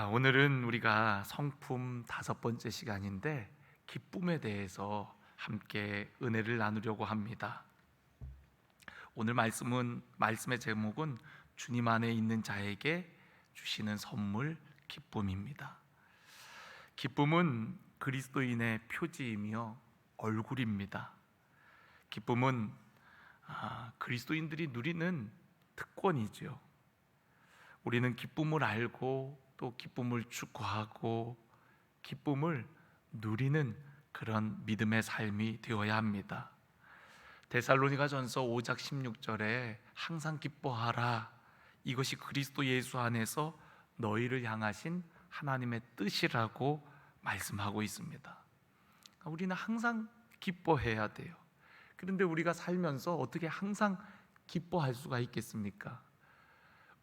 오늘은 우리가 성품 5번째 시간인데 기쁨에 대해서 함께 은혜를 나누려고 합니다. 오늘 말씀의 제목은 주님 안에 있는 자에게 주시는 선물 기쁨입니다. 기쁨은 그리스도인의 표지이며 얼굴입니다. 기쁨은 그리스도인들이 누리는 특권이죠. 우리는 기쁨을 알고 또 기쁨을 추구하고 기쁨을 누리는 그런 믿음의 삶이 되어야 합니다. 데살로니가전서 5장 16절에 항상 기뻐하라, 이것이 그리스도 예수 안에서 너희를 향하신 하나님의 뜻이라고 말씀하고 있습니다. 우리는 항상 기뻐해야 돼요. 그런데 우리가 살면서 어떻게 항상 기뻐할 수가 있겠습니까?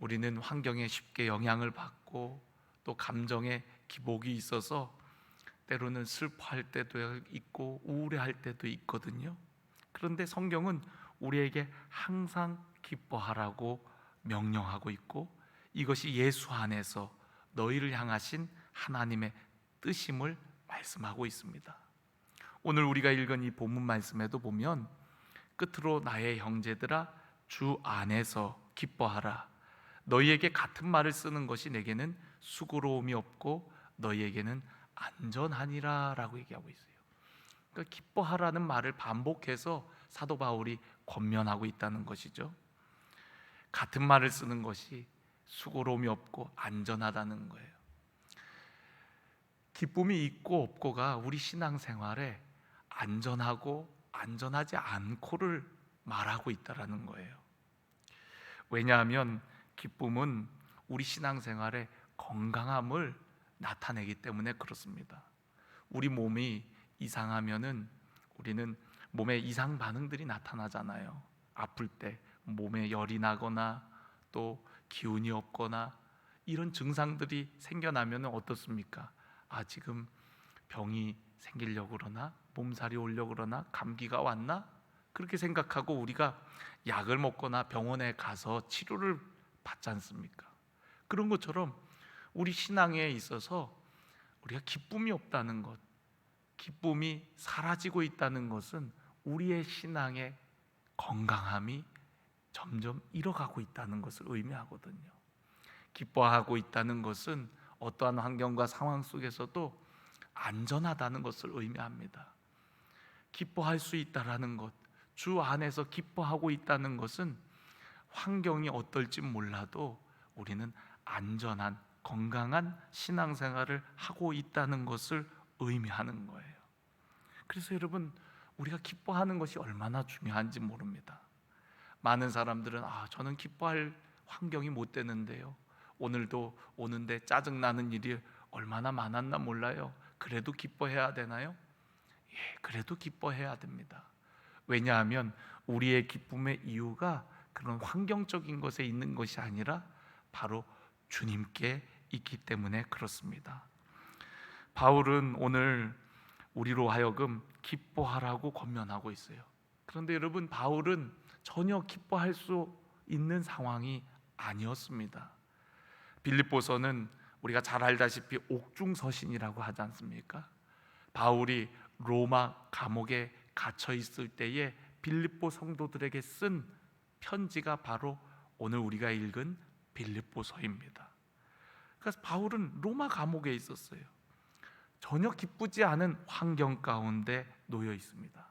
우리는 환경에 쉽게 영향을 받고 또 감정에 기복이 있어서 때로는 슬퍼할 때도 있고 우울해할 때도 있거든요. 그런데 성경은 우리에게 항상 기뻐하라고 명령하고 있고 이것이 예수 안에서 너희를 향하신 하나님의 뜻임을 말씀하고 있습니다. 오늘 우리가 읽은 이 본문 말씀에도 보면 끝으로 나의 형제들아 주 안에서 기뻐하라, 너희에게 같은 말을 쓰는 것이 내게는 수고로움이 없고 너희에게는 안전하니라 라고 얘기하고 있어요. 그러니까 기뻐하라는 말을 반복해서 사도 바울이 권면하고 있다는 것이죠. 같은 말을 쓰는 것이 수고로움이 없고 안전하다는 거예요. 기쁨이 있고 없고가 우리 신앙생활에 안전하고 안전하지 않고를 말하고 있다는 거예요. 왜냐하면 기쁨은 우리 신앙생활의 건강함을 나타내기 때문에 그렇습니다. 우리 몸이 이상하면은 우리는 몸에 이상 반응들이 나타나잖아요. 아플 때 몸에 열이 나거나 또 기운이 없거나 이런 증상들이 생겨나면 어떻습니까? 지금 병이 생기려고 그러나, 몸살이 오려고 그러나, 감기가 왔나? 그렇게 생각하고 우리가 약을 먹거나 병원에 가서 치료를 받지 않습니까? 그런 것처럼 우리 신앙에 있어서 우리가 기쁨이 없다는 것, 기쁨이 사라지고 있다는 것은 우리의 신앙의 건강함이 점점 잃어가고 있다는 것을 의미하거든요. 기뻐하고 있다는 것은 어떠한 환경과 상황 속에서도 안전하다는 것을 의미합니다. 기뻐할 수 있다라는 것, 주 안에서 기뻐하고 있다는 것은 환경이 어떨지 몰라도 우리는 안전한 건강한 신앙생활을 하고 있다는 것을 의미하는 거예요. 그래서 여러분, 우리가 기뻐하는 것이 얼마나 중요한지 모릅니다. 많은 사람들은 저는 기뻐할 환경이 못 되는데요, 오늘도 오는데 짜증나는 일이 얼마나 많았나 몰라요. 그래도 기뻐해야 되나요? 예, 그래도 기뻐해야 됩니다. 왜냐하면 우리의 기쁨의 이유가 그런 환경적인 것에 있는 것이 아니라 바로 주님께 있기 때문에 그렇습니다. 바울은 오늘 우리로 하여금 기뻐하라고 권면하고 있어요. 그런데 여러분, 바울은 전혀 기뻐할 수 있는 상황이 아니었습니다. 빌립보서는 우리가 잘 알다시피 옥중서신이라고 하지 않습니까? 바울이 로마 감옥에 갇혀 있을 때에 빌립보 성도들에게 쓴 편지가 바로 오늘 우리가 읽은 빌립보서입니다. 그래서 바울은 로마 감옥에 있었어요. 전혀 기쁘지 않은 환경 가운데 놓여 있습니다.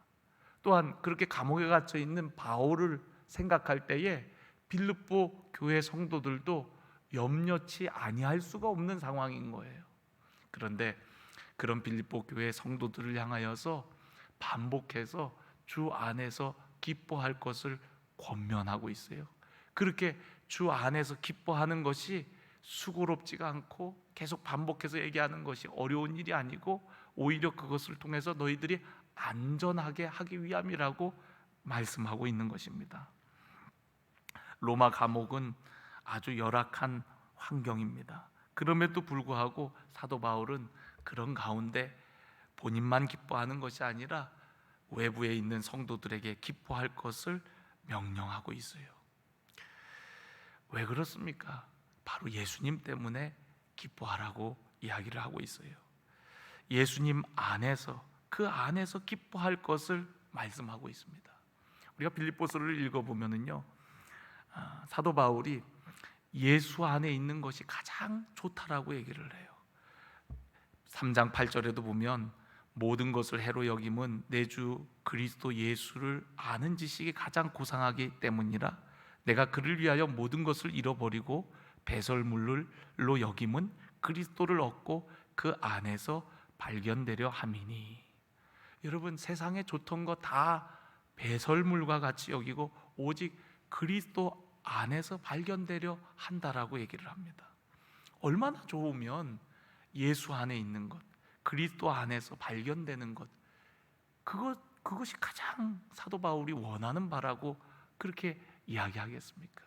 또한 그렇게 감옥에 갇혀 있는 바울을 생각할 때에 빌립보 교회 성도들도 염려치 아니할 수가 없는 상황인 거예요. 그런데 그런 빌립보 교회 성도들을 향하여서 반복해서 주 안에서 기뻐할 것을 권면하고 있어요. 그렇게 주 안에서 기뻐하는 것이 수고롭지가 않고 계속 반복해서 얘기하는 것이 어려운 일이 아니고 오히려 그것을 통해서 너희들이 안전하게 하기 위함이라고 말씀하고 있는 것입니다. 로마 감옥은 아주 열악한 환경입니다. 그럼에도 불구하고 사도 바울은 그런 가운데 본인만 기뻐하는 것이 아니라 외부에 있는 성도들에게 기뻐할 것을 명령하고 있어요. 왜 그렇습니까? 바로 예수님 때문에 기뻐하라고 이야기를 하고 있어요. 예수님 안에서, 그 안에서 기뻐할 것을 말씀하고 있습니다. 우리가 빌립보서를 읽어보면은요, 사도 바울이 예수 안에 있는 것이 가장 좋다라고 얘기를 해요. 3장 8절에도 보면 모든 것을 해로 여김은 내 주 그리스도 예수를 아는 지식이 가장 고상하기 때문이라 내가 그를 위하여 모든 것을 잃어버리고 배설물로 여김은 그리스도를 얻고 그 안에서 발견되려 함이니. 여러분, 세상에 좋던 거 다 배설물과 같이 여기고 오직 그리스도 안에서 발견되려 한다라고 얘기를 합니다. 얼마나 좋으면 예수 안에 있는 것, 그리스도 안에서 발견되는 것, 그것이 가장 사도 바울이 원하는 바라고 그렇게 이야기하겠습니까?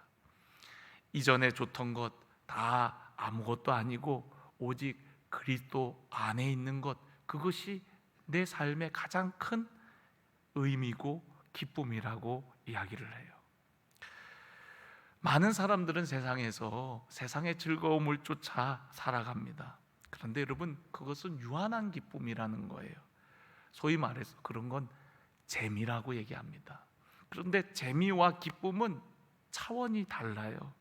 이전에 좋던 것 다 아무것도 아니고 오직 그리스도 안에 있는 것, 그것이 내 삶의 가장 큰 의미고 기쁨이라고 이야기를 해요. 많은 사람들은 세상에서 세상의 즐거움을 쫓아 살아갑니다. 그런데 여러분, 그것은 유한한 기쁨이라는 거예요. 소위 말해서 그런 건 재미라고 얘기합니다. 그런데 재미와 기쁨은 차원이 달라요.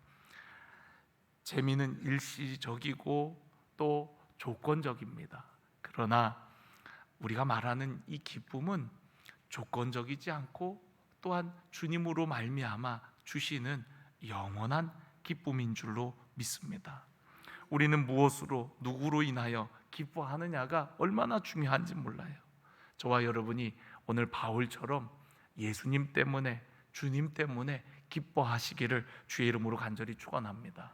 재미는 일시적이고 또 조건적입니다. 그러나 우리가 말하는 이 기쁨은 조건적이지 않고 또한 주님으로 말미암아 주시는 영원한 기쁨인 줄로 믿습니다. 우리는 무엇으로, 누구로 인하여 기뻐하느냐가 얼마나 중요한지 몰라요. 저와 여러분이 오늘 바울처럼 예수님 때문에, 주님 때문에 기뻐하시기를 주의 이름으로 간절히 축원합니다.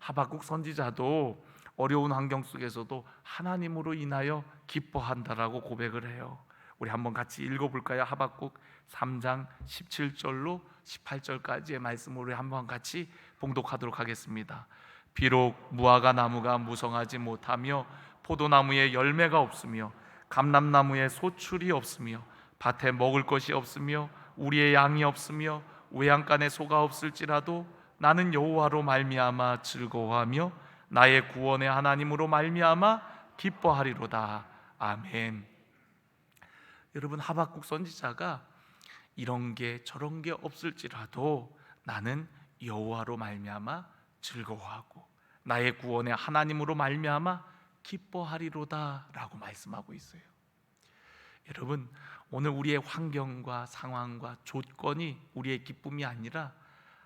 하박국 선지자도 어려운 환경 속에서도 하나님으로 인하여 기뻐한다라고 고백을 해요. 우리 한번 같이 읽어볼까요? 하박국 3장 17절로 18절까지의 말씀을 한번 같이 봉독하도록 하겠습니다. 비록 무화과 나무가 무성하지 못하며 포도나무에 열매가 없으며 감람나무에 소출이 없으며 밭에 먹을 것이 없으며 우리의 양이 없으며 외양간에 소가 없을지라도 나는 여호와로 말미암아 즐거워하며 나의 구원의 하나님으로 말미암아 기뻐하리로다. 아멘. 여러분, 하박국 선지자가 이런 게 저런 게 없을지라도 나는 여호와로 말미암아 즐거워하고 나의 구원의 하나님으로 말미암아 기뻐하리로다라고 말씀하고 있어요. 여러분, 오늘 우리의 환경과 상황과 조건이 우리의 기쁨이 아니라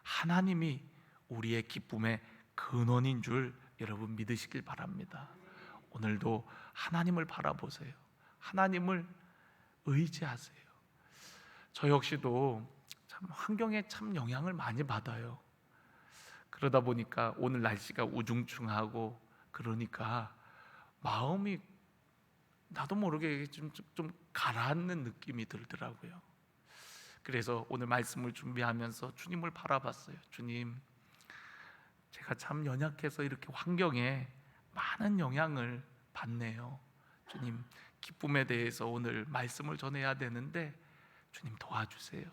하나님이 우리의 기쁨의 근원인 줄 여러분 믿으시길 바랍니다. 오늘도 하나님을 바라보세요. 하나님을 의지하세요. 저 역시도 참 환경에 참 영향을 많이 받아요. 그러다 보니까 오늘 날씨가 우중충하고 그러니까 마음이 나도 모르게 좀 가라앉는 느낌이 들더라고요. 그래서 오늘 말씀을 준비하면서 주님을 바라봤어요. 주님, 제가 참 연약해서 이렇게 환경에 많은 영향을 받네요. 주님, 기쁨에 대해서 오늘 말씀을 전해야 되는데 주님 도와주세요.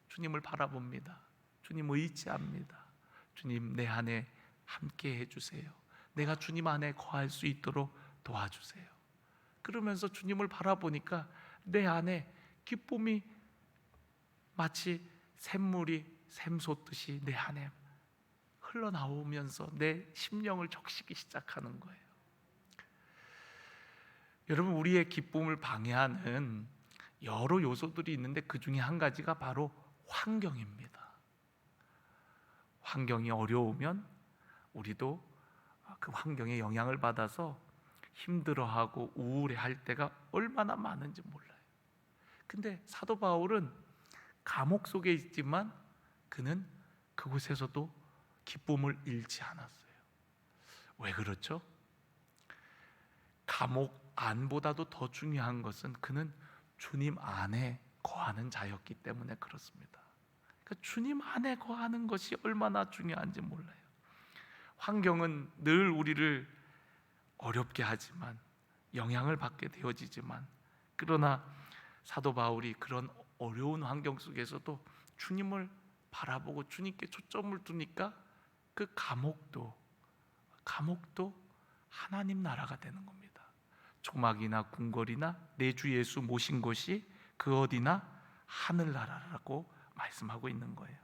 주님을 바라봅니다. 주님 의지합니다. 주님 내 안에 함께 해주세요. 내가 주님 안에 거할 수 있도록 도와주세요. 그러면서 주님을 바라보니까 내 안에 기쁨이 마치 샘물이 샘솟듯이 내 안에 흘러나오면서 내 심령을 적시기 시작하는 거예요. 여러분, 우리의 기쁨을 방해하는 여러 요소들이 있는데 그 중에 한 가지가 바로 환경입니다. 환경이 어려우면 우리도 그 환경에 영향을 받아서 힘들어하고 우울해할 때가 얼마나 많은지 몰라요. 근데 사도 바울은 감옥 속에 있지만 그는 그곳에서도 기쁨을 잃지 않았어요. 왜 그렇죠? 감옥 안보다도 더 중요한 것은 그는 주님 안에 거하는 자였기 때문에 그렇습니다. 그러니까 주님 안에 거하는 것이 얼마나 중요한지 몰라요. 환경은 늘 우리를 어렵게 하지만 영향을 받게 되어지지만 그러나 사도 바울이 그런 어려운 환경 속에서도 주님을 바라보고 주님께 초점을 두니까 그 감옥도 하나님 나라가 되는 겁니다. 조막이나 궁궐이나 내 주 예수 모신 곳이 그 어디나 하늘나라라고 말씀하고 있는 거예요.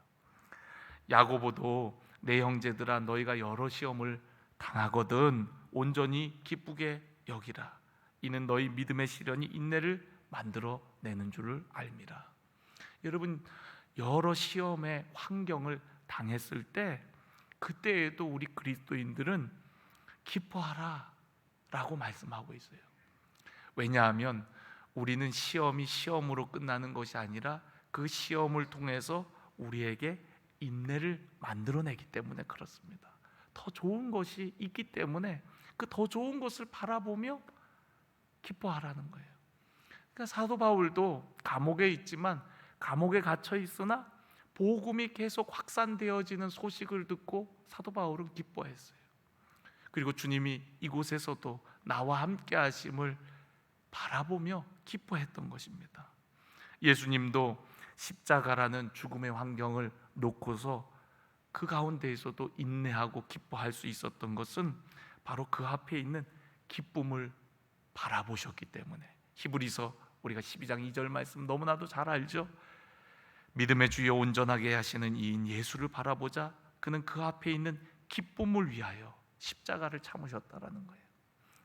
야고보도 내 형제들아 너희가 여러 시험을 당하거든 온전히 기쁘게 여기라. 이는 너희 믿음의 시련이 인내를 만들어내는 줄을 알미라. 여러분, 여러 시험의 환경을 당했을 때 그때에도 우리 그리스도인들은 기뻐하라 라고 말씀하고 있어요. 왜냐하면 우리는 시험이 시험으로 끝나는 것이 아니라 그 시험을 통해서 우리에게 인내를 만들어내기 때문에 그렇습니다. 더 좋은 것이 있기 때문에 그 더 좋은 것을 바라보며 기뻐하라는 거예요. 그러니까 사도 바울도 감옥에 있지만 감옥에 갇혀 있으나 복음이 계속 확산되어지는 소식을 듣고 사도 바울은 기뻐했어요. 그리고 주님이 이곳에서도 나와 함께 하심을 바라보며 기뻐했던 것입니다. 예수님도 십자가라는 죽음의 환경을 놓고서 그 가운데에서도 인내하고 기뻐할 수 있었던 것은 바로 그 앞에 있는 기쁨을 바라보셨기 때문에. 히브리서 우리가 12장 2절 말씀 너무나도 잘 알죠. 믿음의 주여 온전하게 하시는 이인 예수를 바라보자 그는 그 앞에 있는 기쁨을 위하여 십자가를 참으셨다라는 거예요.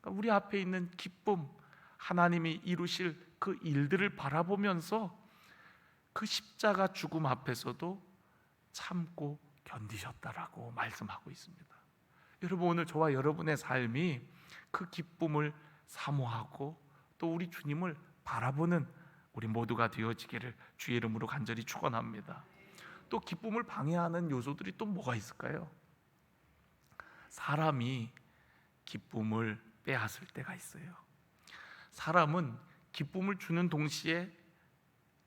그러니까 우리 앞에 있는 기쁨, 하나님이 이루실 그 일들을 바라보면서 그 십자가 죽음 앞에서도 참고 견디셨다라고 말씀하고 있습니다. 여러분, 오늘 저와 여러분의 삶이 그 기쁨을 사모하고 또 우리 주님을 바라보는 우리 모두가 되어지기를 주의 이름으로 간절히 축원합니다. 또 기쁨을 방해하는 요소들이 또 뭐가 있을까요? 사람이 기쁨을 빼앗을 때가 있어요. 사람은 기쁨을 주는 동시에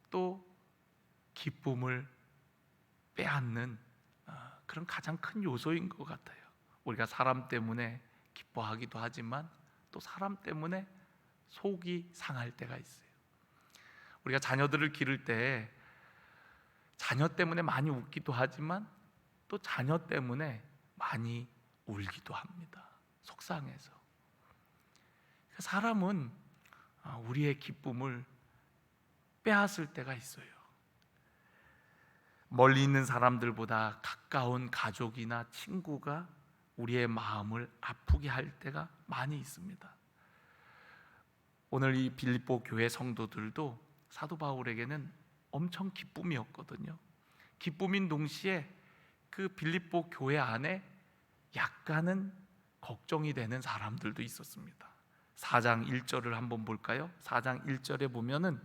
또 기쁨을 빼앗는 그런 가장 큰 요소인 것 같아요. 우리가 사람 때문에 기뻐하기도 하지만 또 사람 때문에 속이 상할 때가 있어요. 우리가 자녀들을 기를 때 자녀 때문에 많이 웃기도 하지만 또 자녀 때문에 많이 울기도 합니다. 속상해서. 사람은 우리의 기쁨을 빼앗을 때가 있어요. 멀리 있는 사람들보다 가까운 가족이나 친구가 우리의 마음을 아프게 할 때가 많이 있습니다. 오늘 이 빌립보 교회 성도들도 사도 바울에게는 엄청 기쁨이었거든요. 기쁨인 동시에 그 빌립보 교회 안에 약간은 걱정이 되는 사람들도 있었습니다. 4장 1절을 한번 볼까요? 4장 1절에 보면은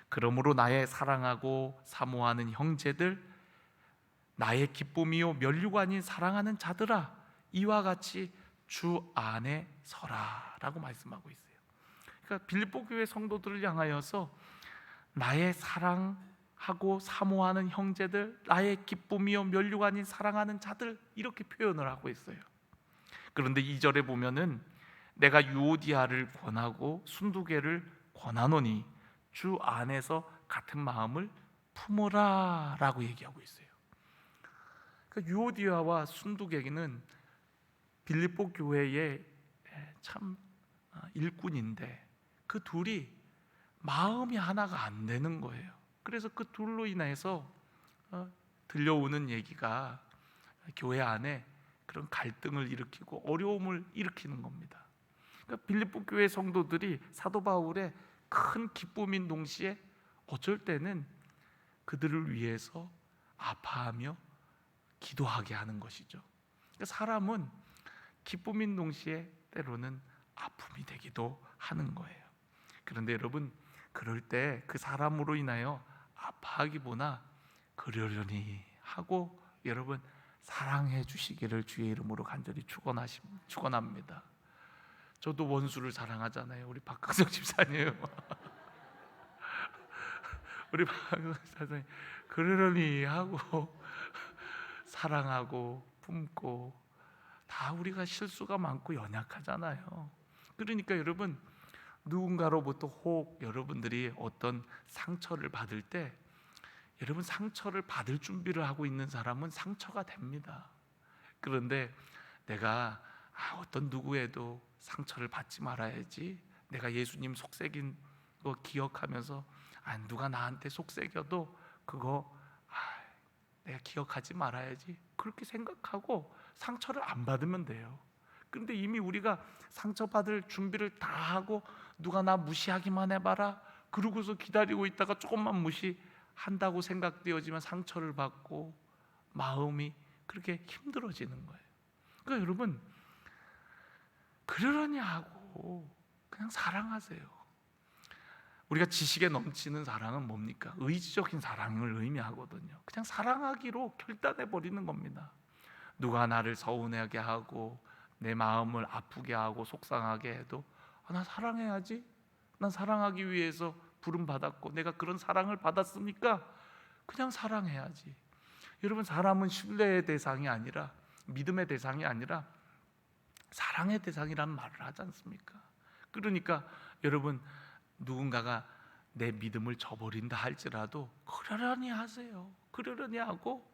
그러므로 나의 사랑하고 사모하는 형제들, 나의 기쁨이요 면류관인 사랑하는 자들아, 이와 같이 주 안에 서라 라고 말씀하고 있어요. 그러니까 빌립보 교회 성도들을 향하여서 나의 사랑하고 사모하는 형제들, 나의 기쁨이요 면류관인 사랑하는 자들, 이렇게 표현을 하고 있어요. 그런데 2절에 보면은 내가 유오디아를 권하고 순두개를 권하노니 주 안에서 같은 마음을 품으라 라고 얘기하고 있어요. 그러니까 유오디아와 순두개는 빌립보 교회의 참 일꾼인데 그 둘이 마음이 하나가 안 되는 거예요. 그래서 그 둘로 인해서 들려오는 얘기가 교회 안에 그런 갈등을 일으키고 어려움을 일으키는 겁니다. 그러니까 빌립보 교회 성도들이 사도 바울의 큰 기쁨인 동시에 어쩔 때는 그들을 위해서 아파하며 기도하게 하는 것이죠. 그러니까 사람은 기쁨인 동시에 때로는 아픔이 되기도 하는 거예요. 그런데 여러분, 그럴 때 그 사람으로 인하여 아파하기보다 그러려니 하고 여러분 사랑해 주시기를 주의 이름으로 간절히 축원합니다. 저도 원수를 사랑하잖아요. 우리 박근석 집사님 우리 박근석 집사님 그러려니 하고 사랑하고 품고, 다 우리가 실수가 많고 연약하잖아요. 그러니까 여러분, 누군가로부터 혹 여러분들이 어떤 상처를 받을 때 여러분 상처를 받을 준비를 하고 있는 사람은 상처가 됩니다. 그런데 내가 어떤 누구에도 상처를 받지 말아야지. 내가 예수님 속삭인 거 기억하면서 누가 나한테 속삭여도 그거 내가 기억하지 말아야지, 그렇게 생각하고 상처를 안 받으면 돼요. 그런데 이미 우리가 상처받을 준비를 다 하고 누가 나 무시하기만 해봐라 그러고서 기다리고 있다가 조금만 무시한다고 생각되어지면 상처를 받고 마음이 그렇게 힘들어지는 거예요. 그러니까 여러분, 그러려니 하고 그냥 사랑하세요. 우리가 지식에 넘치는 사랑은 뭡니까? 의지적인 사랑을 의미하거든요. 그냥 사랑하기로 결단해 버리는 겁니다. 누가 나를 서운하게 하고 내 마음을 아프게 하고 속상하게 해도 나 사랑해야지. 난 사랑하기 위해서 부름 받았고 내가 그런 사랑을 받았으니까 그냥 사랑해야지. 여러분, 사람은 신뢰의 대상이 아니라, 믿음의 대상이 아니라 사랑의 대상이라는 말을 하지 않습니까? 그러니까 여러분, 누군가가 내 믿음을 저버린다 할지라도 그러려니 하세요. 그러려니 하고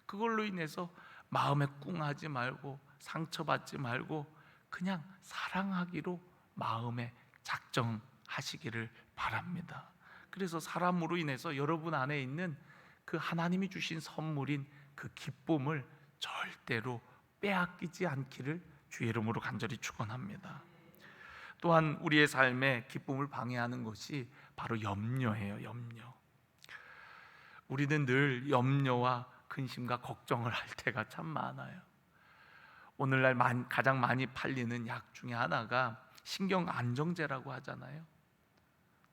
그걸로 인해서 마음에 꿍하지 말고 상처받지 말고 그냥 사랑하기로 마음에 작정하시기를 바랍니다. 그래서 사람으로 인해서 여러분 안에 있는 그 하나님이 주신 선물인 그 기쁨을 절대로 빼앗기지 않기를 주의 이름으로 간절히 축원합니다. 또한 우리의 삶에 기쁨을 방해하는 것이 바로 염려예요. 염려. 우리는 늘 염려와 근심과 걱정을 할 때가 참 많아요. 오늘날 가장 많이 팔리는 약 중에 하나가 신경 안정제라고 하잖아요.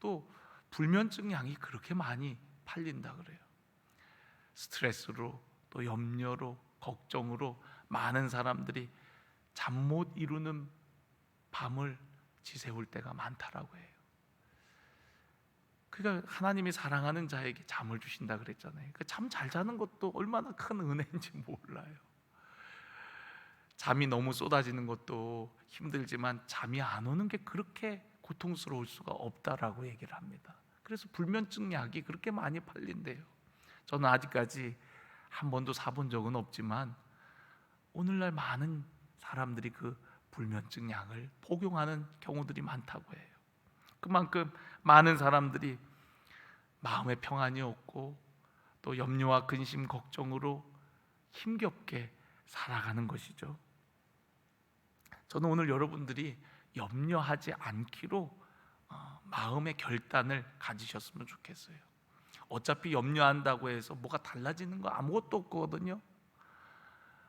또 불면증 약이 그렇게 많이 팔린다 그래요. 스트레스로, 또 염려로, 걱정으로 많은 사람들이 잠 못 이루는 밤을 지새울 때가 많다라고 해요. 그러니까 하나님이 사랑하는 자에게 잠을 주신다 그랬잖아요. 잠 잘 자는 것도 얼마나 큰 은혜인지 몰라요. 잠이 너무 쏟아지는 것도 힘들지만 잠이 안 오는 게 그렇게 고통스러울 수가 없다라고 얘기를 합니다. 그래서 불면증 약이 그렇게 많이 팔린대요. 저는 아직까지 한 번도 사본 적은 없지만 오늘날 많은 사람들이 그 불면증 약을 복용하는 경우들이 많다고 해요. 그만큼 많은 사람들이 마음의 평안이 없고 또 염려와 근심, 걱정으로 힘겹게 살아가는 것이죠. 저는 오늘 여러분들이 염려하지 않기로 마음의 결단을 가지셨으면 좋겠어요. 어차피 염려한다고 해서 뭐가 달라지는 거 아무것도 없거든요.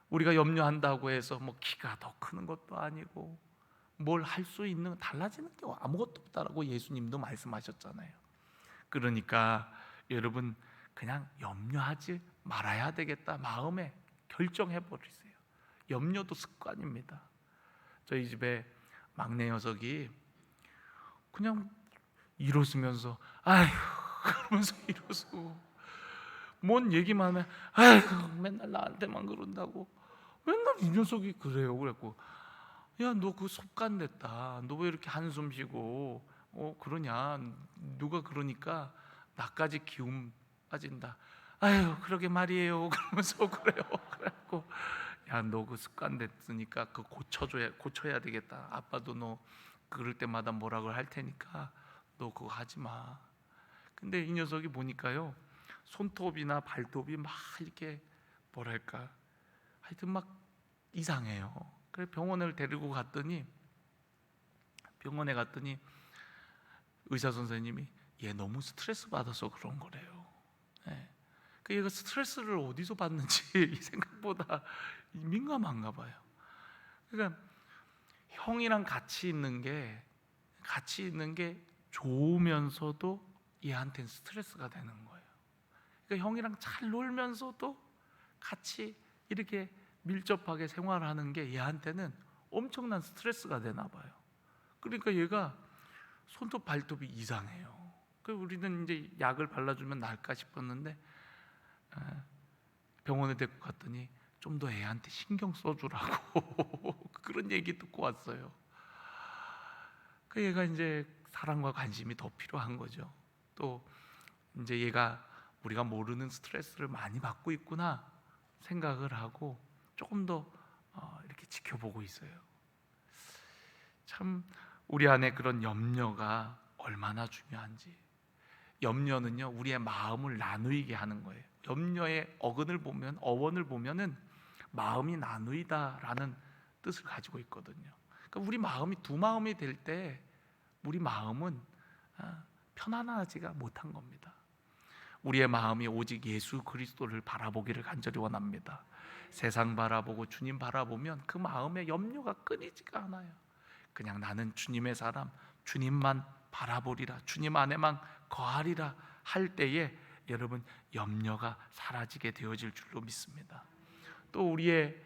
우리가 염려한다고 해서 뭐 키가 더 크는 것도 아니고 뭘 할 수 있는, 달라지는 게 아무것도 없다라고 예수님도 말씀하셨잖아요. 그러니까 여러분, 그냥 염려하지 말아야 되겠다 마음에 결정해 버리세요. 염려도 습관입니다. 저희 집에 막내 녀석이 그냥 일어서면서 아휴 그러면서 일어서고, 뭔 얘기만 하면 아휴 맨날 나한테만 그런다고, 맨날 이 녀석이 그래요. 그래갖고 야, 너 그 습관 됐다. 너 왜 이렇게 한숨 쉬고 그러냐. 누가 그러니까 나까지 기운 빠진다. 아유 그러게 말이에요. 그러면서 그래요. 그래갖고 야, 너 그 습관 됐으니까 그 고쳐야 되겠다. 아빠도 너 그럴 때마다 뭐라고 할 테니까 너 그거 하지 마. 근데 이 녀석이 보니까요, 손톱이나 발톱이 막 이렇게 뭐랄까 하여튼 막 이상해요. 그래 병원에 갔더니 의사 선생님이 얘 너무 스트레스 받아서 그런 거래요. 네. 그 얘가 스트레스를 어디서 받는지 생각보다 민감한가 봐요. 그러니까 형이랑 같이 있는 게 좋으면서도 얘한테는 스트레스가 되는 거예요. 그러니까 형이랑 잘 놀면서도 같이 이렇게 밀접하게 생활하는 게 얘한테는 엄청난 스트레스가 되나 봐요. 그러니까 얘가 손톱 발톱이 이상해요. 그 우리는 이제 약을 발라주면 나을까 싶었는데 병원에 데리고 갔더니 좀 더 애한테 신경 써주라고 그런 얘기 듣고 왔어요. 그 얘가 이제 사랑과 관심이 더 필요한 거죠. 또 이제 얘가 우리가 모르는 스트레스를 많이 받고 있구나 생각을 하고 조금 더 이렇게 지켜보고 있어요. 참 우리 안에 그런 염려가 얼마나 중요한지. 염려는요, 우리의 마음을 나누게 하는 거예요. 염려의 어원을 보면은 마음이 나누이다라는 뜻을 가지고 있거든요. 그러니까 우리 마음이 두 마음이 될 때 우리 마음은 편안하지가 못한 겁니다. 우리의 마음이 오직 예수 그리스도를 바라보기를 간절히 원합니다. 세상 바라보고 주님 바라보면 그 마음에 염려가 끊이지가 않아요. 그냥 나는 주님의 사람, 주님만 바라보리라, 주님 안에만 거하리라 할 때에 여러분 염려가 사라지게 되어질 줄로 믿습니다. 또 우리의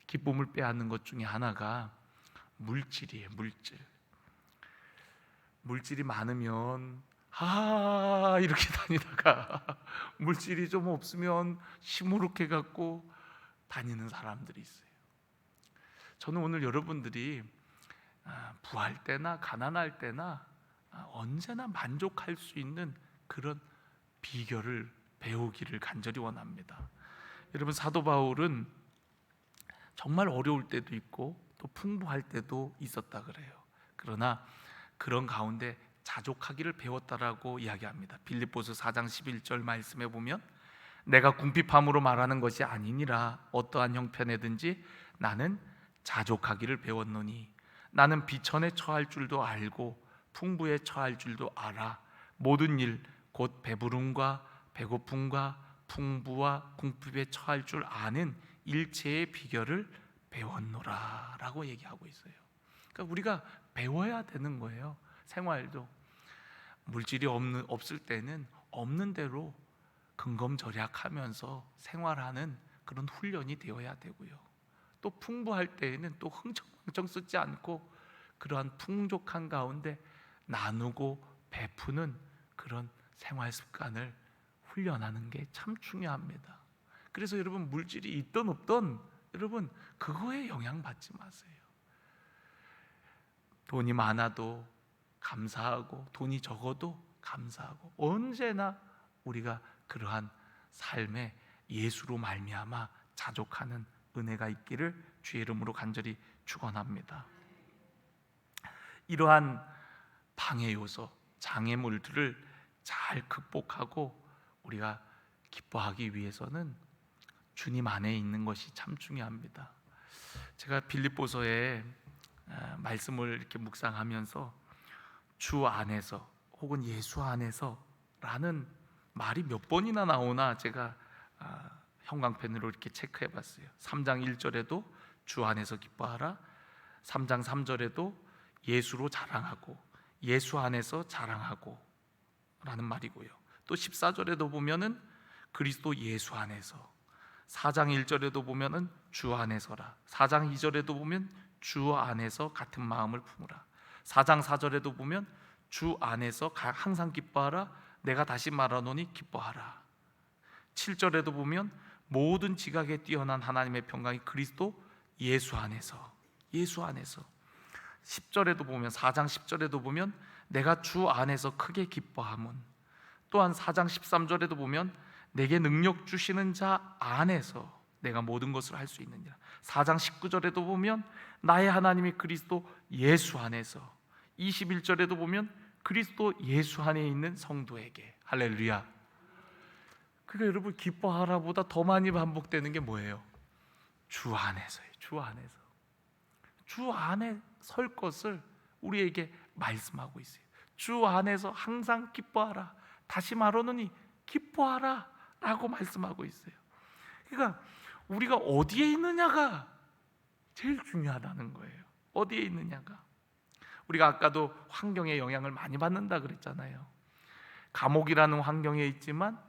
기쁨을 빼앗는 것 중에 하나가 물질이에요. 물질이 많으면 이렇게 다니다가 물질이 좀 없으면 시무룩해 갖고 다니는 사람들이 있어요. 저는 오늘 여러분들이 부할 때나 가난할 때나 언제나 만족할 수 있는 그런 비결을 배우기를 간절히 원합니다. 여러분, 사도 바울은 정말 어려울 때도 있고 또 풍부할 때도 있었다 그래요. 그러나 그런 가운데 자족하기를 배웠다라고 이야기합니다. 빌립보서 4장 11절 말씀에 보면 내가 궁핍함으로 말하는 것이 아니니라 어떠한 형편에든지 나는 자족하기를 배웠노니 나는 비천에 처할 줄도 알고 풍부에 처할 줄도 알아 모든 일 곧 배부름과 배고픔과 풍부와 궁핍에 처할 줄 아는 일체의 비결을 배웠노라 라고 얘기하고 있어요. 그러니까 우리가 배워야 되는 거예요. 생활도 물질이 없을 때는 없는 대로 근검절약하면서 생활하는 그런 훈련이 되어야 되고요. 또 풍부할 때에는 또 흥청망청 쓰지 않고 그러한 풍족한 가운데 나누고 베푸는 그런 생활 습관을 훈련하는 게 참 중요합니다. 그래서 여러분 물질이 있든 없든 여러분 그거에 영향받지 마세요. 돈이 많아도 감사하고 돈이 적어도 감사하고 언제나 우리가 그러한 삶에 예수로 말미암아 자족하는 은혜가 있기를 주의 이름으로 간절히 축원합니다. 이러한 방해 요소, 장애물들을 잘 극복하고 우리가 기뻐하기 위해서는 주님 안에 있는 것이 참 중요합니다. 제가 빌립보서에 말씀을 이렇게 묵상하면서 주 안에서 혹은 예수 안에서라는 말이 몇 번이나 나오나 제가 형광펜으로 이렇게 체크해 봤어요. 3장 1절에도 주 안에서 기뻐하라, 3장 3절에도 예수로 자랑하고 예수 안에서 자랑하고 라는 말이고요. 또 14절에도 보면은 그리스도 예수 안에서, 4장 1절에도 보면은 주 안에서라, 4장 2절에도 보면 주 안에서 같은 마음을 품으라, 4장 4절에도 보면 주 안에서 항상 기뻐하라, 내가 다시 말하노니 기뻐하라, 7절에도 보면 모든 지각에 뛰어난 하나님의 평강이 그리스도 예수 안에서, 10절에도 보면 4장 10절에도 보면 내가 주 안에서 크게 기뻐함은, 또한 4장 13절에도 보면 내게 능력 주시는 자 안에서 내가 모든 것을 할 수 있느니라, 4장 19절에도 보면 나의 하나님이 그리스도 예수 안에서, 21절에도 보면 그리스도 예수 안에 있는 성도에게, 할렐루야. 그러니까 여러분 기뻐하라보다 더 많이 반복되는 게 뭐예요? 주 안에서예요. 주 안에 설 것을 우리에게 말씀하고 있어요. 주 안에서 항상 기뻐하라, 다시 말하노니 기뻐하라 라고 말씀하고 있어요. 그러니까 우리가 어디에 있느냐가 제일 중요하다는 거예요. 어디에 있느냐가. 우리가 아까도 환경의 영향을 많이 받는다 그랬잖아요. 감옥이라는 환경에 있지만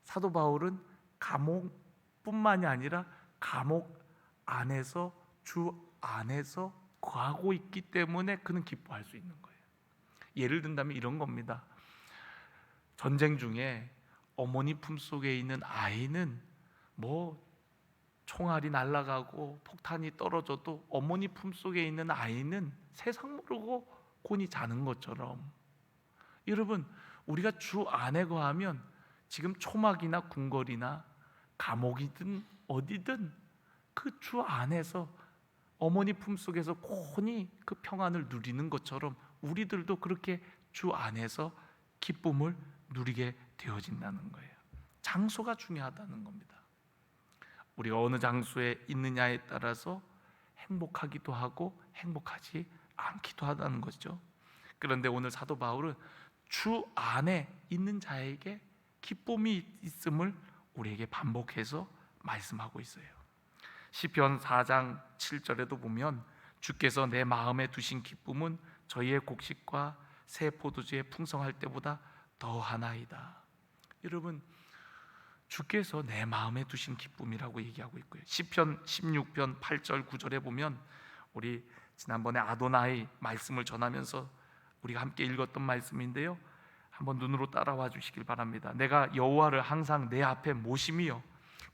사도 바울은 감옥뿐만이 아니라 감옥 안에서 주 안에서 거하고 있기 때문에 그는 기뻐할 수 있는 거예요. 예를 든다면 이런 겁니다. 전쟁 중에 어머니 품속에 있는 아이는 뭐 총알이 날아가고 폭탄이 떨어져도 어머니 품속에 있는 아이는 세상 모르고 곤히 자는 것처럼, 여러분 우리가 주 안에 거하면 지금 초막이나 궁궐이나 감옥이든 어디든 그 주 안에서 어머니 품속에서 고온히 그 평안을 누리는 것처럼 우리들도 그렇게 주 안에서 기쁨을 누리게 되어진다는 거예요. 장소가 중요하다는 겁니다. 우리가 어느 장소에 있느냐에 따라서 행복하기도 하고 행복하지 않기도 하다는 거죠. 그런데 오늘 사도 바울은 주 안에 있는 자에게 기쁨이 있음을 우리에게 반복해서 말씀하고 있어요. 시편 4장 7절에도 보면 주께서 내 마음에 두신 기쁨은 저희의 곡식과 새 포도주에 풍성할 때보다 더하나이다. 여러분, 주께서 내 마음에 두신 기쁨이라고 얘기하고 있고요. 시편 16편 8절 9절에 보면 우리 지난번에 아도나이 말씀을 전하면서 우리가 함께 읽었던 말씀인데요, 한번 눈으로 따라와 주시길 바랍니다. 내가 여호와를 항상 내 앞에 모심이요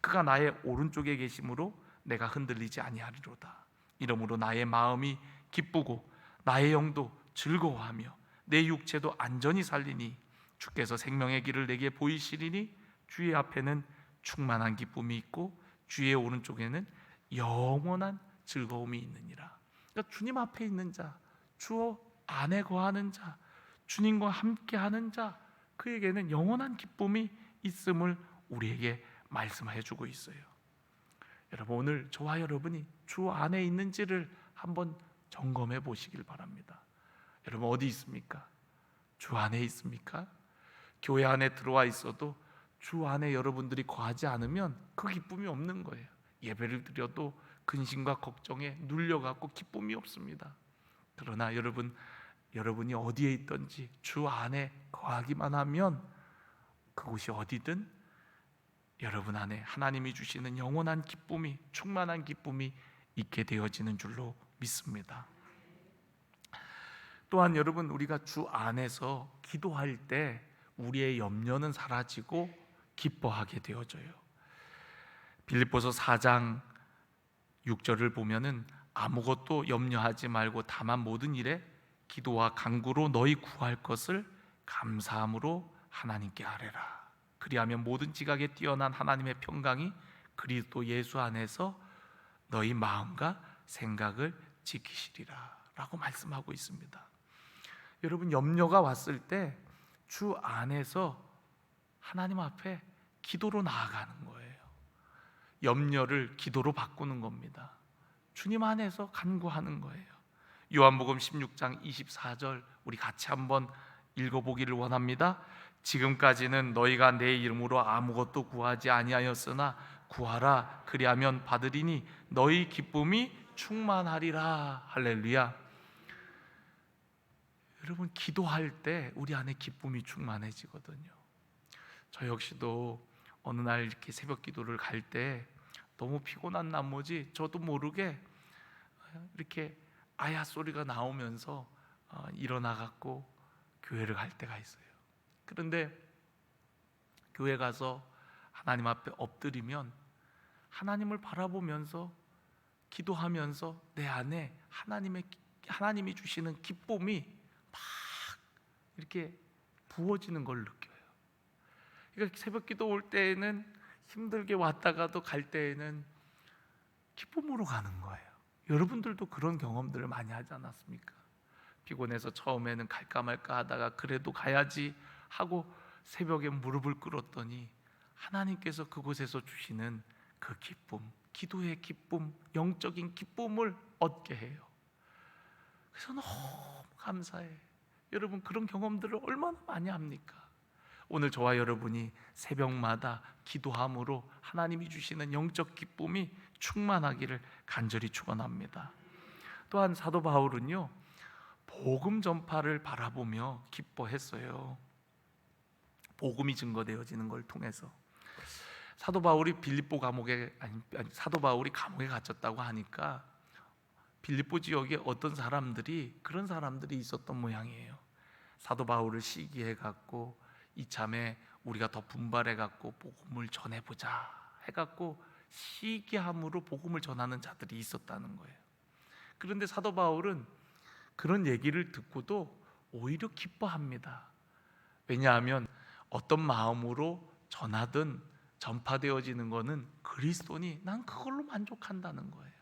그가 나의 오른쪽에 계심으로 내가 흔들리지 아니하리로다. 이러므로 나의 마음이 기쁘고 나의 영도 즐거워하며 내 육체도 안전히 살리니 주께서 생명의 길을 내게 보이시리니 주의 앞에는 충만한 기쁨이 있고 주의 오른쪽에는 영원한 즐거움이 있느니라. 그러니까 주님 앞에 있는 자, 주 안에 거하는 자, 주님과 함께하는 자, 그에게는 영원한 기쁨이 있음을 우리에게 말씀해 주고 있어요. 여러분, 오늘 저와 여러분이 주 안에 있는지를 한번 점검해 보시길 바랍니다. 여러분, 어디 있습니까? 주 안에 있습니까? 교회 안에 들어와 있어도 주 안에 여러분들이 거하지 않으면 그 기쁨이 없는 거예요. 예배를 드려도 근심과 걱정에 눌려갖고 기쁨이 없습니다. 그러나 여러분이 어디에 있든지 주 안에 거하기만 하면 그곳이 어디든 여러분 안에 하나님이 주시는 영원한 기쁨이, 충만한 기쁨이 있게 되어지는 줄로 믿습니다. 또한 여러분, 우리가 주 안에서 기도할 때 우리의 염려는 사라지고 기뻐하게 되어져요. 빌립보서 4장 6절을 보면은 아무것도 염려하지 말고 다만 모든 일에 기도와 간구로 너희 구할 것을 감사함으로 하나님께 아뢰라. 그리하면 모든 지각에 뛰어난 하나님의 평강이 그리스도 예수 안에서 너희 마음과 생각을 지키시리라 라고 말씀하고 있습니다. 여러분, 염려가 왔을 때 주 안에서 하나님 앞에 기도로 나아가는 거예요. 염려를 기도로 바꾸는 겁니다. 주님 안에서 간구하는 거예요. 요한복음 16장 24절 우리 같이 한번 읽어보기를 원합니다. 지금까지는 너희가 내 이름으로 아무것도 구하지 아니하였으나 구하라 그리하면 받으리니 너희 기쁨이 충만하리라. 할렐루야. 여러분, 기도할 때 우리 안에 기쁨이 충만해지거든요. 저 역시도 어느 날 이렇게 새벽 기도를 갈 때 너무 피곤한 나머지 저도 모르게 이렇게 아야 소리가 나오면서 일어나갖고 교회를 갈 때가 있어요. 그런데 교회 가서 하나님 앞에 엎드리면 하나님을 바라보면서 기도하면서 내 안에 하나님이 주시는 기쁨이 막 이렇게 부어지는 걸 느껴요. 그러니까 새벽 기도 올 때에는 힘들게 왔다가도 갈 때에는 기쁨으로 가는 거예요. 여러분들도 그런 경험들을 많이 하지 않았습니까? 피곤해서 처음에는 갈까 말까 하다가 그래도 가야지 하고 새벽에 무릎을 꿇었더니 하나님께서 그곳에서 주시는 그 기쁨, 기도의 기쁨, 영적인 기쁨을 얻게 해요. 그래서 너무 감사해. 여러분, 그런 경험들을 얼마나 많이 합니까? 오늘 저와 여러분이 새벽마다 기도함으로 하나님이 주시는 영적 기쁨이 충만하기를 간절히 축원합니다. 또한 사도 바울은요, 복음 전파를 바라보며 기뻐했어요. 복음이 증거되어지는 걸 통해서 사도 바울이 사도 바울이 감옥에 갇혔다고 하니까 빌립보 지역에 어떤 사람들이 그런 사람들이 있었던 모양이에요. 사도 바울을 시기해 갖고 이참에 우리가 더 분발해 갖고 복음을 전해보자 해 갖고 시기함으로 복음을 전하는 자들이 있었다는 거예요. 그런데 사도 바울은 그런 얘기를 듣고도 오히려 기뻐합니다. 왜냐하면 어떤 마음으로 전하든 전파되어지는 것은 그리스도니 난 그걸로 만족한다는 거예요.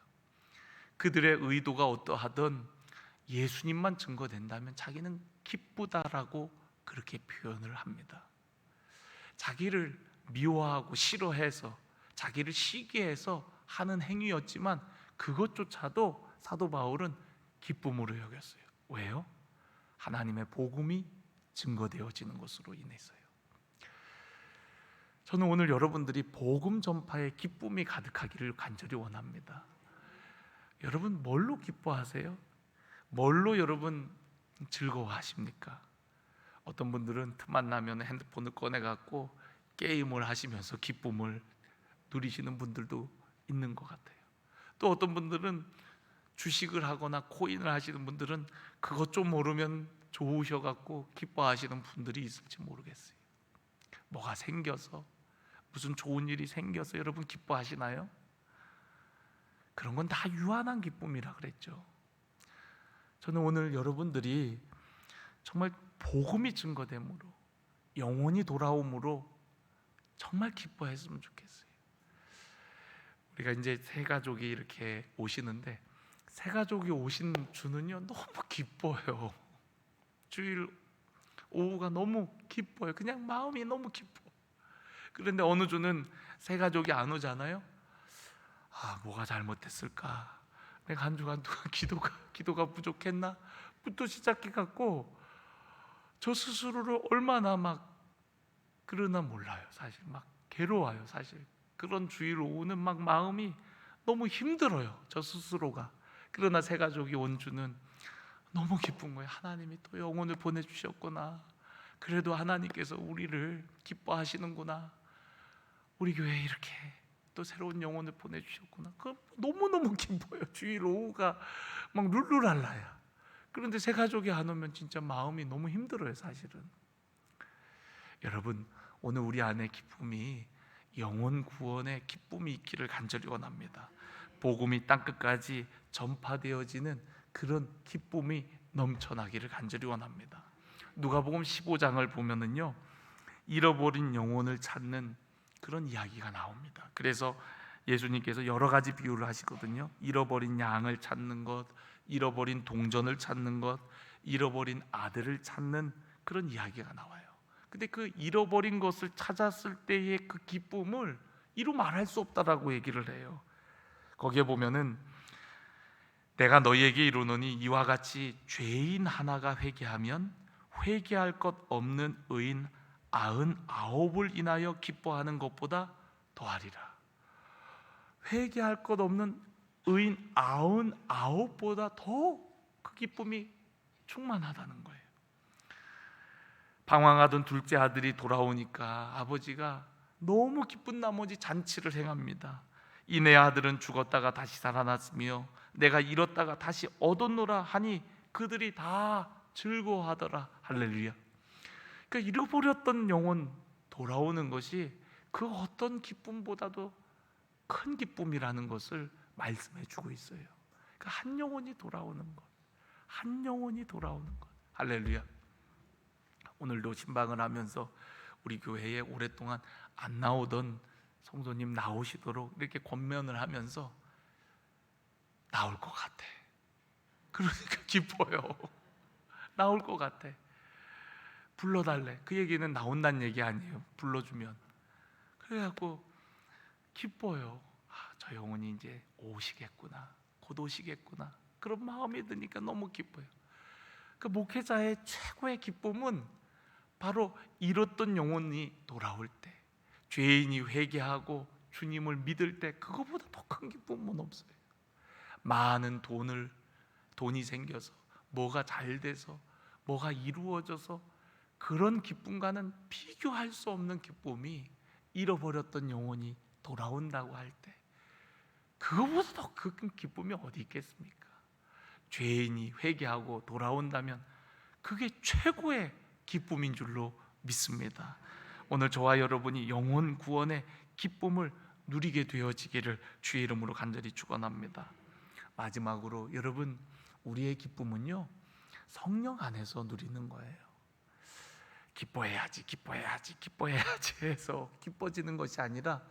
그들의 의도가 어떠하든 예수님만 증거된다면 자기는 기쁘다라고 그렇게 표현을 합니다. 자기를 미워하고 싫어해서 자기를 시기해서 하는 행위였지만 그것조차도 사도 바울은 기쁨으로 여겼어요. 왜요? 하나님의 복음이 증거되어지는 것으로 인해서요. 저는 오늘 여러분들이 복음 전파에 기쁨이 가득하기를 간절히 원합니다. 여러분 뭘로 기뻐하세요? 뭘로 여러분 즐거워하십니까? 어떤 분들은 틈만 나면 핸드폰을 꺼내 갖고 게임을 하시면서 기쁨을 누리시는 분들도 있는 것 같아요. 또 어떤 분들은 주식을 하거나 코인을 하시는 분들은 그것 좀 모르면 좋으셔 갖고 기뻐하시는 분들이 있을지 모르겠어요. 뭐가 생겨서, 무슨 좋은 일이 생겨서 여러분 기뻐하시나요? 그런 건 다 유한한 기쁨이라 그랬죠. 저는 오늘 여러분들이 정말 복음이 증거됨으로, 영혼이 돌아옴으로 정말 기뻐했으면 좋겠어요. 우리가 이제 새 가족이 이렇게 오시는데, 새 가족이 오신 주는요 너무 기뻐요. 주일 오후가 너무 기뻐요. 그냥 마음이 너무 기뻐. 그런데 어느 주는 새 가족이 안 오잖아요. 뭐가 잘못됐을까? 내가 한 주간 동안 기도가 부족했나? 부터 시작해갖고 저 스스로를 얼마나 막 그러나 몰라요. 사실 막 괴로워요. 사실 그런 주일 오후는 막 마음이 너무 힘들어요. 저 스스로가. 그러나 새 가족이 온 주는 너무 기쁜 거예요. 하나님이 또 영혼을 보내주셨구나. 그래도 하나님께서 우리를 기뻐하시는구나. 우리 교회에 이렇게 또 새로운 영혼을 보내주셨구나. 그 너무너무 기뻐요. 주일 오후가 막 룰루랄라야. 그런데 새 가족이 안 오면 진짜 마음이 너무 힘들어요. 사실은. 여러분 오늘 우리 안에 기쁨이, 영혼 구원의 기쁨이 있기를 간절히 원합니다. 복음이 땅끝까지 전파되어지는 그런 기쁨이 넘쳐나기를 간절히 원합니다. 누가복음 15장을 보면은요 잃어버린 영혼을 찾는 그런 이야기가 나옵니다. 그래서 예수님께서 여러 가지 비유를 하시거든요. 잃어버린 양을 찾는 것, 잃어버린 동전을 찾는 것, 잃어버린 아들을 찾는 그런 이야기가 나와요. 근데 그 잃어버린 것을 찾았을 때의 그 기쁨을 이루 말할 수 없다라고 얘기를 해요. 거기에 보면은 내가 너희에게 이르노니 이와 같이 죄인 하나가 회개하면 회개할 것 없는 의인 99을 인하여 기뻐하는 것보다 더하리라. 회개할 것 없는 의인 99보다 더 그 기쁨이 충만하다는 거예요. 방황하던 둘째 아들이 돌아오니까 아버지가 너무 기쁜 나머지 잔치를 행합니다. 이내 아들은 죽었다가 다시 살아났으며 내가 잃었다가 다시 얻었노라 하니 그들이 다 즐거워하더라. 할렐루야. 그러니까 잃어버렸던 영혼 돌아오는 것이 그 어떤 기쁨보다도 큰 기쁨이라는 것을 말씀해 주고 있어요. 그러니까 한 영혼이 돌아오는 것, 한 영혼이 돌아오는 것. 할렐루야. 오늘도 신방을 하면서 우리 교회에 오랫동안 안 나오던 성도님 나오시도록 이렇게 권면을 하면서 나올 것 같아. 그러니까 기뻐요. 나올 것 같아. 불러달래. 그 얘기는 나온다는 얘기 아니에요. 불러주면. 그래갖고 기뻐요. 저 영혼이 이제 오시겠구나. 곧 오시겠구나. 그런 마음이 드니까 너무 기뻐요. 그 목회자의 최고의 기쁨은 바로 잃었던 영혼이 돌아올 때, 죄인이 회개하고 주님을 믿을 때, 그거보다 더 큰 기쁨은 없어요. 많은 돈이 생겨서, 뭐가 잘 돼서, 뭐가 이루어져서 그런 기쁨과는 비교할 수 없는 기쁨이 잃어버렸던 영혼이 돌아온다고 할 때, 그거보다 더 큰 기쁨이 어디 있겠습니까? 죄인이 회개하고 돌아온다면 그게 최고의 기쁨인 줄로 믿습니다. 오늘 저와 여러분이 영혼 구원의 기쁨을 누리게 되어지기를 주의 이름으로 간절히 축원합니다. 마지막으로 여러분, 우리의 기쁨은요 성령 안에서 누리는 거예요. 기뻐해야지 해서 기뻐지는 것이 아니라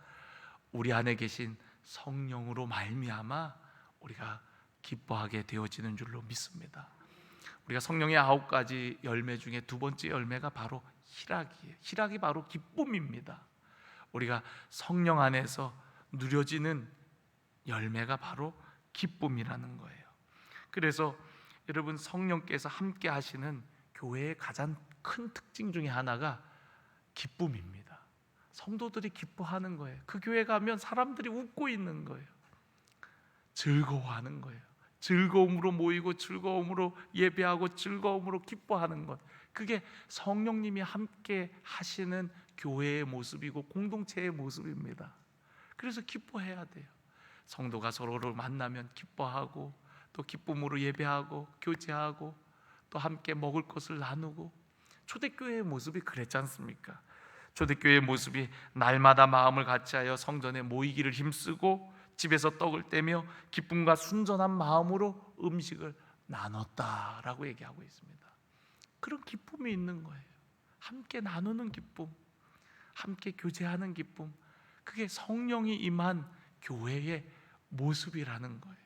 우리 안에 계신 성령으로 말미암아 우리가 기뻐하게 되어지는 줄로 믿습니다. 우리가 성령의 9가지 열매 중에 두 번째 열매가 바로 희락이에요. 희락이 바로 기쁨입니다. 우리가 성령 안에서 누려지는 열매가 바로 기쁨이라는 거예요. 그래서 여러분, 성령께서 함께 하시는 교회의 가장 큰 특징 중에 하나가 기쁨입니다. 성도들이 기뻐하는 거예요. 그 교회 가면 사람들이 웃고 있는 거예요. 즐거워하는 거예요. 즐거움으로 모이고 즐거움으로 예배하고 즐거움으로 기뻐하는 것, 그게 성령님이 함께 하시는 교회의 모습이고 공동체의 모습입니다. 그래서 기뻐해야 돼요. 성도가 서로를 만나면 기뻐하고, 또 기쁨으로 예배하고 교제하고, 또 함께 먹을 것을 나누고. 초대교회의 모습이 그랬지 않습니까? 초대교회의 모습이 날마다 마음을 같이하여 성전에 모이기를 힘쓰고 집에서 떡을 떼며 기쁨과 순전한 마음으로 음식을 나눴다라고 얘기하고 있습니다. 그런 기쁨이 있는 거예요. 함께 나누는 기쁨, 함께 교제하는 기쁨, 그게 성령이 임한 교회의 모습이라는 거예요.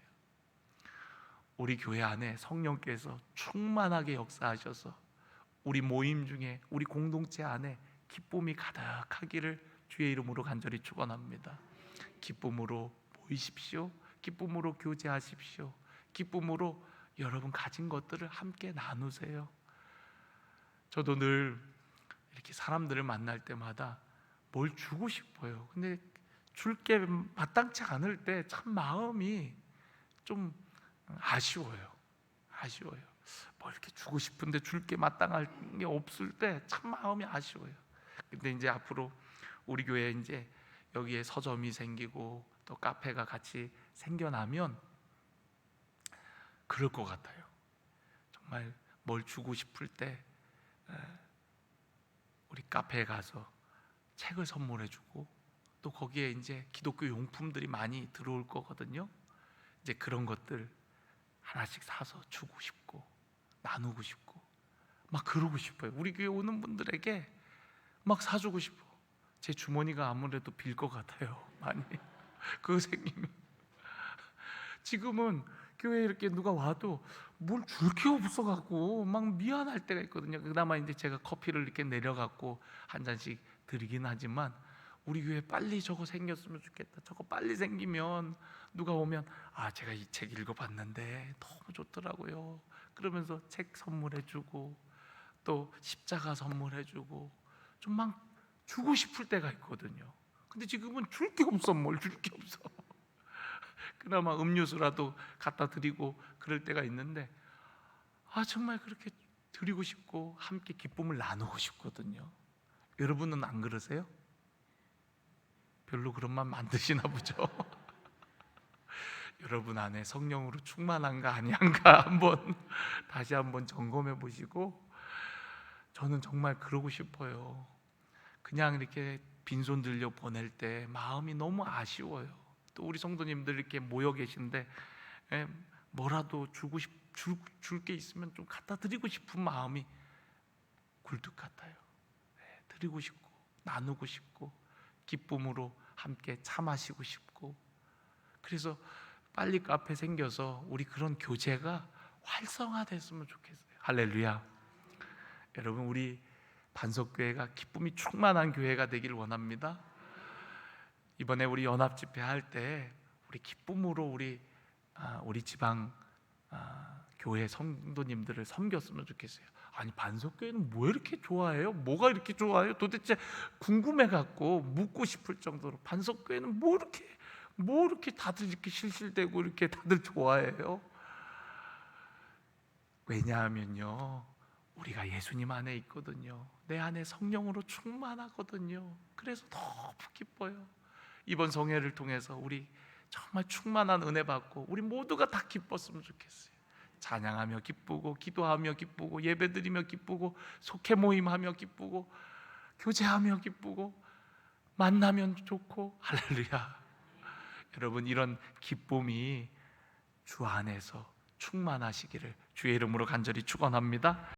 우리 교회 안에 성령께서 충만하게 역사하셔서 우리 모임 중에, 우리 공동체 안에 기쁨이 가득하기를 주의 이름으로 간절히 축원합니다. 기쁨으로 모이십시오. 기쁨으로 교제하십시오. 기쁨으로 여러분 가진 것들을 함께 나누세요. 저도 늘 이렇게 사람들을 만날 때마다 뭘 주고 싶어요. 근데 줄 게 마땅치 않을 때 참 마음이 좀 아쉬워요. 뭐 이렇게 주고 싶은데 줄 게 마땅한 게 없을 때 참 마음이 아쉬워요. 근데 이제 앞으로 우리 교회에 이제 여기에 서점이 생기고 또 카페가 같이 생겨나면 그럴 것 같아요. 정말 뭘 주고 싶을 때 우리 카페에 가서 책을 선물해주고, 또 거기에 이제 기독교 용품들이 많이 들어올 거거든요. 이제 그런 것들 하나씩 사서 주고 싶고 나누고 싶고 막 그러고 싶어요. 우리 교회 오는 분들에게 막 사주고 싶어. 제 주머니가 아무래도 빌 것 같아요. 많이 그거 생기면. 지금은 교회에 이렇게 누가 와도 뭘 줄 게 없어갖고 막 미안할 때가 있거든요. 그나마 이제 제가 커피를 이렇게 내려갖고 한 잔씩 드리긴 하지만, 우리 교회 빨리 저거 생겼으면 좋겠다. 저거 빨리 생기면 누가 오면 제가 이 책 읽어봤는데 너무 좋더라고요. 그러면서 책 선물해주고 또 십자가 선물해주고 좀 막 주고 싶을 때가 있거든요. 근데 지금은 줄 게 없어. 뭘 줄 게 없어. 그나마 음료수라도 갖다 드리고 그럴 때가 있는데, 정말 그렇게 드리고 싶고 함께 기쁨을 나누고 싶거든요. 여러분은 안 그러세요? 별로 그런 맘 안 드시나 보죠. 여러분 안에 성령으로 충만한가 아니한가 다시 한번 점검해 보시고, 저는 정말 그러고 싶어요. 그냥 이렇게 빈손 들려 보낼 때 마음이 너무 아쉬워요. 또 우리 성도님들 이렇게 모여 계신데 뭐라도 줄 게 있으면 좀 갖다 드리고 싶은 마음이 굴뚝 같아요. 드리고 싶고 나누고 싶고 기쁨으로 함께 차 마시고 싶고. 그래서 빨리 카페 생겨서 우리 그런 교제가 활성화됐으면 좋겠어요. 할렐루야. 여러분, 우리 반석교회가 기쁨이 충만한 교회가 되기를 원합니다. 이번에 우리 연합 집회 할 때 우리 기쁨으로 우리 지방 교회 성도님들을 섬겼으면 좋겠어요. 아니, 반석교회는 뭐 이렇게 좋아해요? 뭐가 이렇게 좋아해요? 도대체 궁금해갖고 묻고 싶을 정도로 반석교회는 뭐 이렇게 다들 이렇게 실실대고 이렇게 다들 좋아해요? 왜냐하면요, 우리가 예수님 안에 있거든요. 내 안에 성령으로 충만하거든요. 그래서 너무 기뻐요. 이번 성회를 통해서 우리 정말 충만한 은혜 받고 우리 모두가 다 기뻤으면 좋겠어요. 찬양하며 기쁘고 기도하며 기쁘고 예배드리며 기쁘고 속회 모임하며 기쁘고 교제하며 기쁘고 만나면 좋고. 할렐루야. 여러분, 이런 기쁨이 주 안에서 충만하시기를 주의 이름으로 간절히 축원합니다.